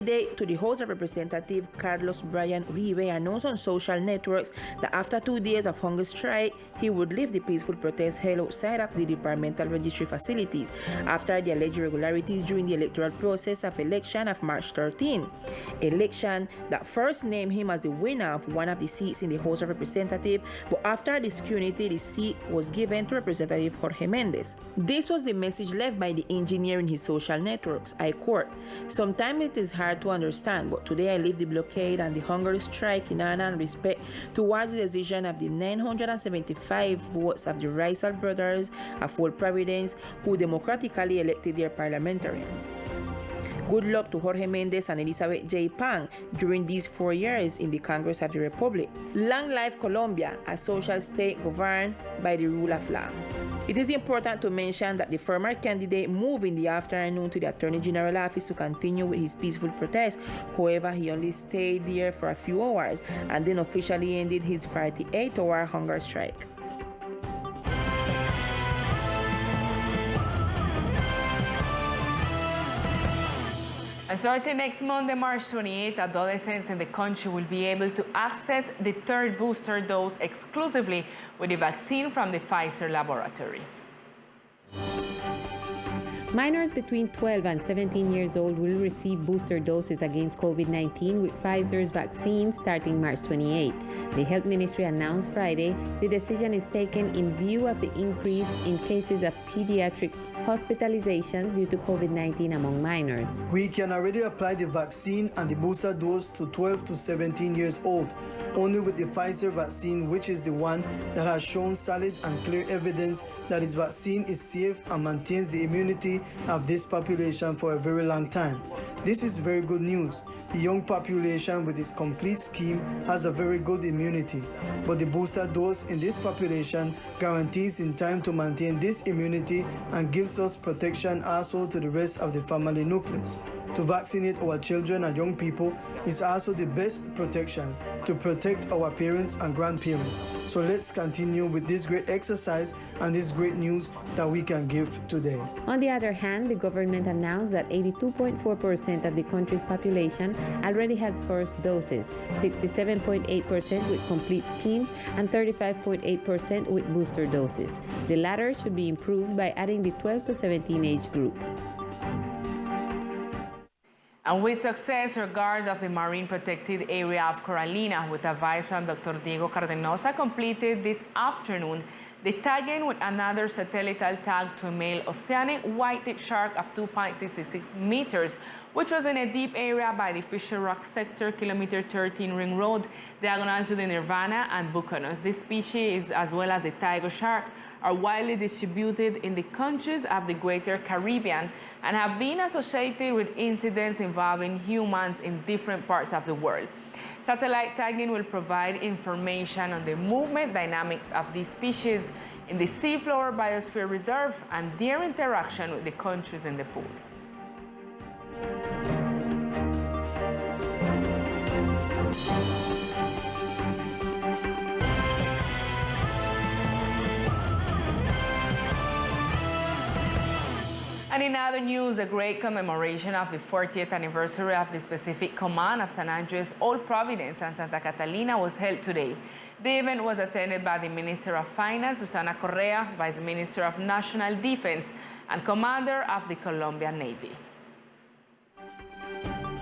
Candidate to the House of Representatives Carlos Brian Uribe announced on social networks that after 2 days of hunger strike, he would leave the peaceful protest held outside of the departmental registry facilities after the alleged irregularities during the electoral process of election of March 13. Election that first named him as the winner of one of the seats in the House of Representatives, but after disunity, the seat was given to Representative Jorge Mendez. This was the message left by the engineer in his social networks. I quote, "Sometimes it is hard to understand, but today I leave the blockade and the hunger strike in honor and respect towards the decision of the 975 votes of the Rizal brothers of Old Providence who democratically elected their parliamentarians. Good luck to Jorge Mendez and Elizabeth J. Pang during these 4 years in the Congress of the Republic. Long life Colombia, a social state governed by the rule of law." It is important to mention that the former candidate moved in the afternoon to the Attorney General office to continue with his peaceful protest. However, he only stayed there for a few hours and then officially ended his 48-hour hunger strike. And starting next Monday, March 28th, adolescents in the country will be able to access the third booster dose exclusively with the vaccine from the Pfizer laboratory. Minors between 12 and 17 years old will receive booster doses against COVID-19 with Pfizer's vaccine starting March 28. The Health Ministry announced Friday the decision is taken in view of the increase in cases of pediatric hospitalizations due to COVID-19 among minors. We can already apply the vaccine and the booster dose to 12 to 17 years old, only with the Pfizer vaccine, which is the one that has shown solid and clear evidence that its vaccine is safe and maintains the immunity of this population for a very long time. This is very good news. The young population with its complete scheme has a very good immunity, but the booster dose in this population guarantees in time to maintain this immunity and gives us protection also to the rest of the family nucleus. To vaccinate our children and young people is also the best protection to protect our parents and grandparents. So let's continue with this great exercise and this great news that we can give today. On the other hand, the government announced that 82.4% of the country's population already has first doses, 67.8% with complete schemes, and 35.8% with booster doses. The latter should be improved by adding the 12 to 17 age group. And with success, guards of the Marine Protected Area of Coralina, with advice from Dr. Diego Cardenosa, completed this afternoon the tagging with another satellite tag to a male oceanic white-tip shark of 2.66 meters, which was in a deep area by the Fisher Rock sector, kilometer 13 Ring Road, diagonal to the Nirvana and Buchanus. This species, as well as the tiger shark, are widely distributed in the countries of the Greater Caribbean and have been associated with incidents involving humans in different parts of the world. Satellite tagging will provide information on the movement dynamics of these species in the Seafloor Biosphere Reserve and their interaction with the countries in the pool. And in other news, a great commemoration of the 40th anniversary of the specific command of San Andres, Old Providence, and Santa Catalina was held today. The event was attended by the Minister of Finance, Susana Correa, Vice Minister of National Defense, and Commander of the Colombian Navy.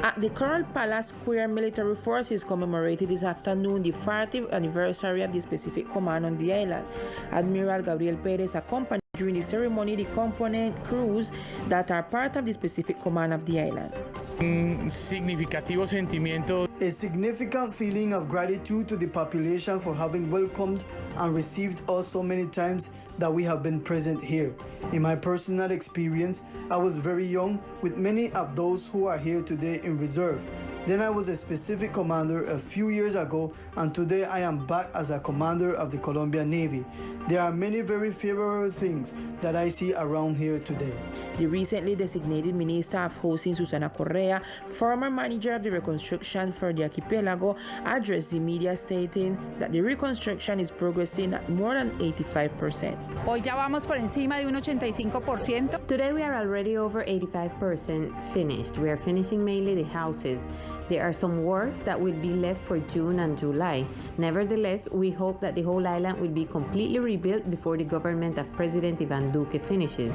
At the Coral Palace Square, military forces commemorated this afternoon the 40th anniversary of the specific command on the island. Admiral Gabriel Perez accompanied during the ceremony the component crews that are part of the specific command of the island. Significativo sentimiento. A significant feeling of gratitude to the population for having welcomed and received us so many times that we have been present here. In my personal experience, I was very young with many of those who are here today in reserve. Then I was a specific commander a few years ago, and today I am back as a commander of the Colombian Navy. There are many very favorable things that I see around here today. The recently designated Minister of Housing, Susana Correa, former manager of the reconstruction for the archipelago, addressed the media stating that the reconstruction is progressing at more than 85%. Hoy ya vamos por encima de un 85%. Today we are already over 85% finished. We are finishing mainly the houses. There are some works that will be left for June and July. Nevertheless, we hope that the whole island will be completely rebuilt before the government of President Iván Duque finishes.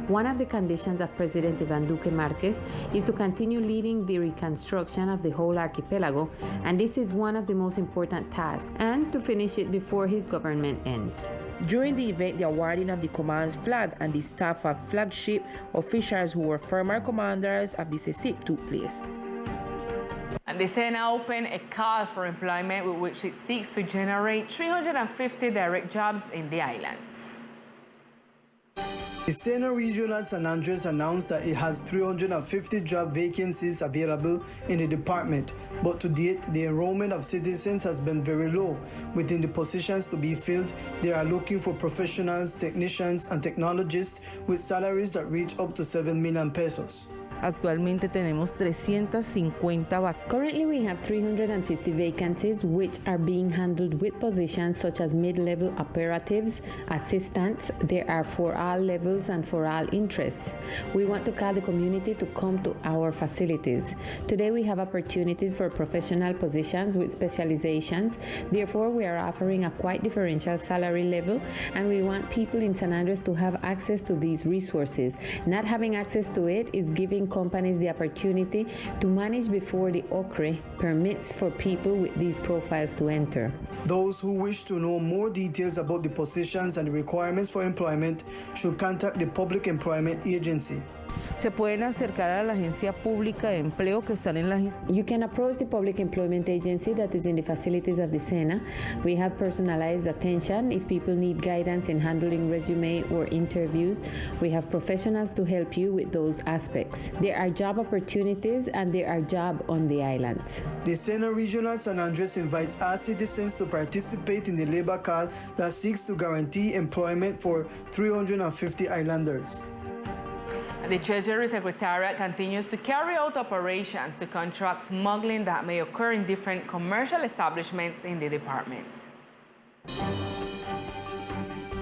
One of the conditions of President Iván Duque Márquez is to continue leading the reconstruction of the whole archipelago, and this is one of the most important tasks, and to finish it before his government ends. During the event, the awarding of the command's flag and the staff of flagship officials who were former commanders of the CECIP took place. And the Sena opened a call for employment with which it seeks to generate 350 direct jobs in the islands. The Sena Regional San Andres announced that it has 350 job vacancies available in the department, but to date, the enrollment of citizens has been very low. Within the positions to be filled, they are looking for professionals, technicians, and technologists with salaries that reach up to 7 million pesos. Actualmente tenemos 350 vacantes. Currently, we have 350 vacancies which are being handled with positions such as mid-level operatives, assistants. There are for all levels and for all interests. We want to call the community to come to our facilities. Today, we have opportunities for professional positions with specializations. Therefore, we are offering a quite differential salary level, and we want people in San Andres to have access to these resources. Not having access to it is giving companies the opportunity to manage before the OCRE permits for people with these profiles to enter. Those who wish to know more details about the positions and the requirements for employment should contact the Public Employment Agency. Se pueden acercar a la agencia pública de empleo que están en las. You can approach the Public Employment Agency that is in the facilities of the Sena. We have personalized attention if people need guidance in handling resume or interviews. We have professionals to help you with those aspects. There are job opportunities and there are jobs on the islands. The Sena Regional San Andres invites all citizens to participate in the labor call that seeks to guarantee employment for 350 islanders. The Treasury Secretariat continues to carry out operations to contract smuggling that may occur in different commercial establishments in the department.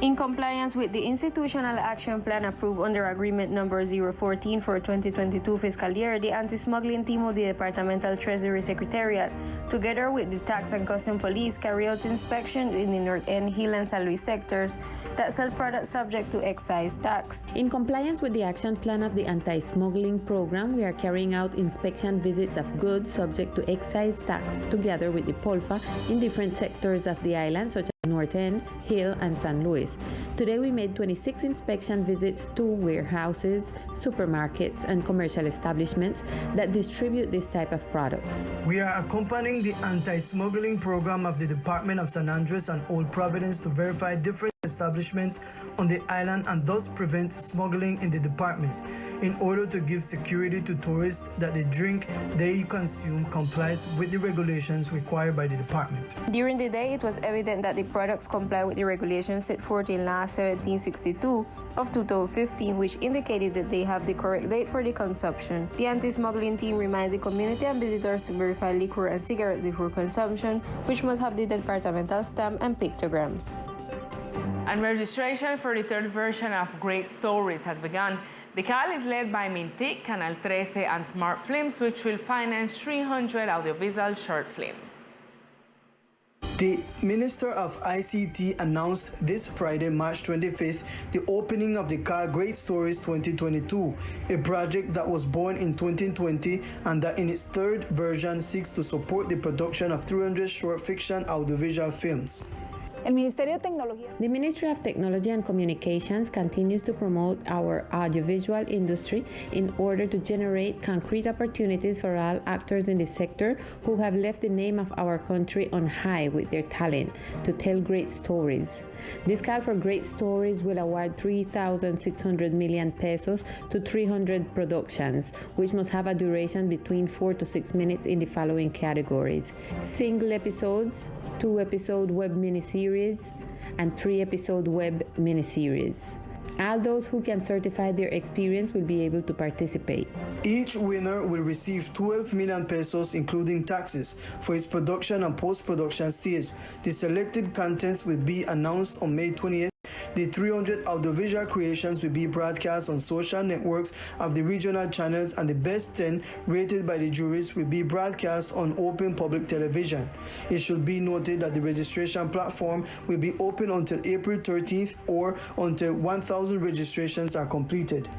In compliance with the Institutional Action Plan approved under Agreement Number 014 for 2022 fiscal year, the anti-smuggling team of the Departmental Treasury Secretariat, together with the Tax and Custom Police, carry out inspections in the North End, Hill, and San Luis sectors that sell products subject to excise tax. In compliance with the action plan of the anti-smuggling program, we are carrying out inspection visits of goods subject to excise tax together with the POLFA in different sectors of the island, such as North End, Hill, and San Luis. Today we made 26 inspection visits to warehouses, supermarkets, and commercial establishments that distribute this type of products. We are accompanying the anti-smuggling program of the Department of San Andres and Old Providence to verify different establishments on the island and thus prevent smuggling in the department in order to give security to tourists that the drink they consume complies with the regulations required by the department. During the day, it was evident that the products comply with the regulations set forth in Law 1762 of 2015, which indicated that they have the correct date for the consumption. The anti-smuggling team reminds the community and visitors to verify liquor and cigarettes before consumption, which must have the departmental stamp and pictograms. And registration for the third version of Great Stories has begun. The call is led by Mintic, Canal 13, and Smart Films, which will finance 300 audiovisual short films. The Minister of ICT announced this Friday, March 25th, the opening of the CAL Great Stories 2022, a project that was born in 2020 and that in its third version seeks to support the production of 300 short fiction audiovisual films. El Ministerio de Tecnología. The Ministry of Technology and Communications continues to promote our audiovisual industry in order to generate concrete opportunities for all actors in the sector who have left the name of our country on high with their talent to tell great stories. This call for great stories will award 3,600 million pesos to 300 productions, which must have a duration between 4 to 6 minutes in the following categories: single episodes, 2-episode web miniseries, and 3-episode web miniseries. All those who can certify their experience will be able to participate. Each winner will receive 12 million pesos, including taxes, for its production and post-production stage. The selected contents will be announced on May 28th. The 300 audiovisual creations will be broadcast on social networks of the regional channels, and the best 10 rated by the juries will be broadcast on open public television. It should be noted that the registration platform will be open until April 13th or until 1,000 registrations are completed.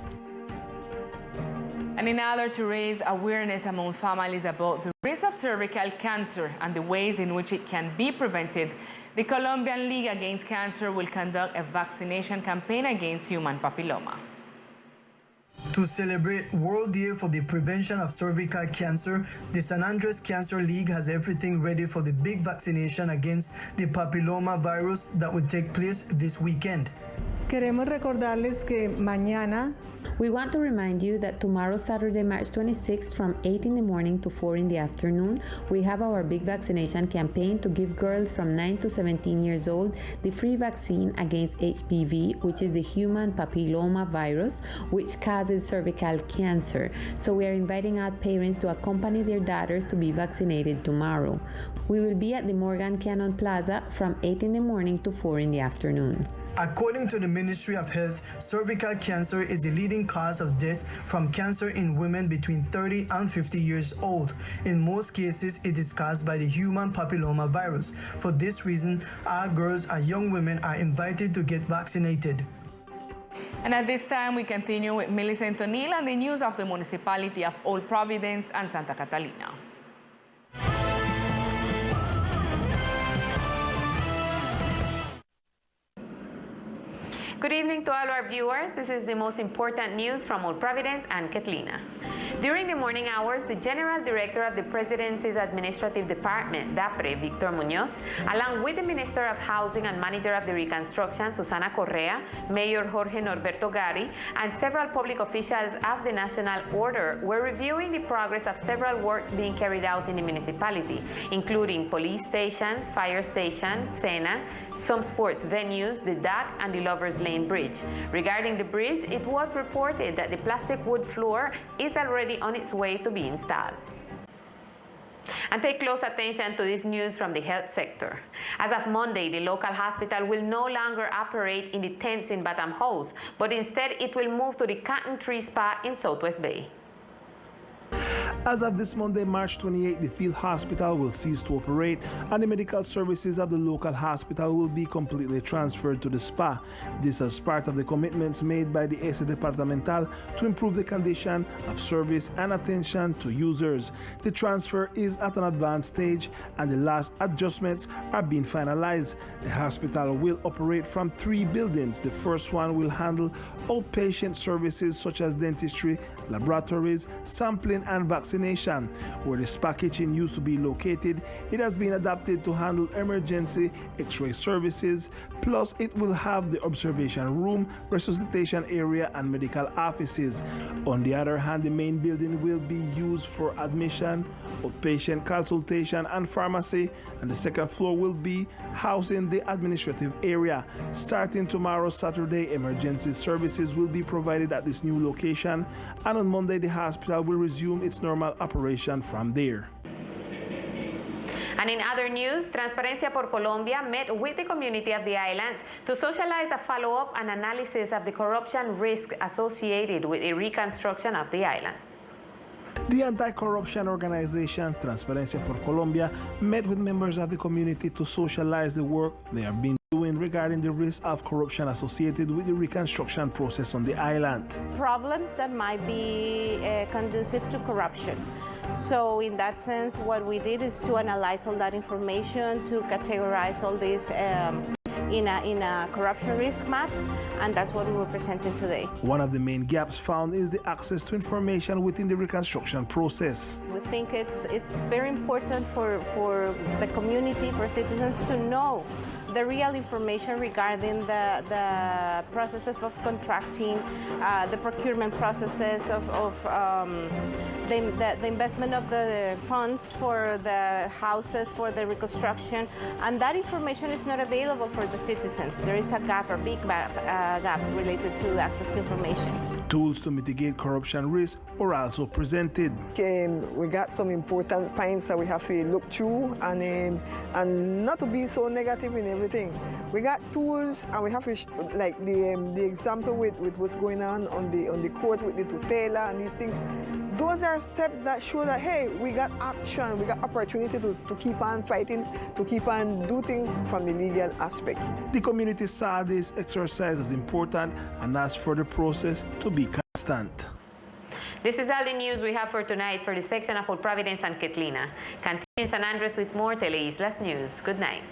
And in order to raise awareness among families about the risk of cervical cancer and the ways in which it can be prevented, the Colombian League Against Cancer will conduct a vaccination campaign against human papilloma. To celebrate World Day for the Prevention of Cervical Cancer, the San Andres Cancer League has everything ready for the big vaccination against the papilloma virus that will take place this weekend. Queremos recordarles que mañana We want to remind you that tomorrow, Saturday, March 26th, from 8 in the morning to 4 in the afternoon, we have our big vaccination campaign to give girls from 9 to 17 years old the free vaccine against HPV, which is the human papilloma virus, which causes cervical cancer. So we are inviting out parents to accompany their daughters to be vaccinated tomorrow. We will be at the Morgan Cannon Plaza from 8 in the morning to 4 in the afternoon. According to the Ministry of Health, cervical cancer is the leading cause of death from cancer in women between 30 and 50 years old. In most cases, it is caused by the human papilloma virus. For this reason, all girls and young women are invited to get vaccinated. And at this time, we continue with Millicent O'Neill and the news of the municipality of Old Providence and Santa Catalina. Good evening to all our viewers. This is the most important news from Old Providence and Catalina. During the morning hours, the General Director of the Presidency's Administrative Department, DAPRE, Victor Muñoz, along with the Minister of Housing and Manager of the Reconstruction, Susana Correa, Mayor Jorge Norberto Gari, and several public officials of the National Order were reviewing the progress of several works being carried out in the municipality, including police stations, fire station, SENA, some sports venues, the dock, and the Lovers Lane Bridge. Regarding the bridge, it was reported that the plastic wood floor is already on its way to be installed. And pay close attention to this news from the health sector. As of Monday, the local hospital will no longer operate in the tents in Batam House, but instead it will move to the Cotton Tree Spa in Southwest Bay. As of this Monday, March 28, the field hospital will cease to operate and the medical services of the local hospital will be completely transferred to the spa. This as part of the commitments made by the Ese Departamental to improve the condition of service and attention to users. The transfer is at an advanced stage and the last adjustments are being finalized. The hospital will operate from 3 buildings. The first one will handle outpatient services such as dentistry, laboratories, sampling, and vaccination. Where the spa kitchen used to be located, it has been adapted to handle emergency X-ray services, plus it will have the observation room, resuscitation area, and medical offices. On the other hand, the main building will be used for admission, outpatient consultation, and pharmacy, and the second floor will be housing the administrative area. Starting tomorrow, Saturday, emergency services will be provided at this new location, and on Monday, the hospital will resume its normal operation from there. And in other news, Transparencia por Colombia met with the community of the islands to socialize a follow-up and analysis of the corruption risk associated with the reconstruction of the island. The anti-corruption organizations Transparencia por Colombia met with members of the community to socialize the work they have been doing regarding the risk of corruption associated with the reconstruction process on the island. Problems that might be conducive to corruption. So in that sense, what we did is to analyze all that information, to categorize all this in a corruption risk map, and that's what we were presenting today. One of the main gaps found is the access to information within the reconstruction process. We think it's very important for the community, for citizens to know the real information regarding the processes of contracting, the procurement processes of the investment of the funds for the houses, for the reconstruction, and that information is not available for the citizens. There is a gap, a big gap related to access to information. Tools to mitigate corruption risk were also presented. We got some important points that we have to look through and not to be so negative in everything. We got tools, and we have to like the example with what's going on the court with the tutela and these things. Those are steps that show that, hey, we got action, we got opportunity to keep on fighting, to keep on do things from the legal aspect. The community saw this exercise as important and asked for the process to be constant. This is all the news we have for tonight for the section of Old Providence and Ketlina. Continue in San Andres with more Teleislas News. Good night.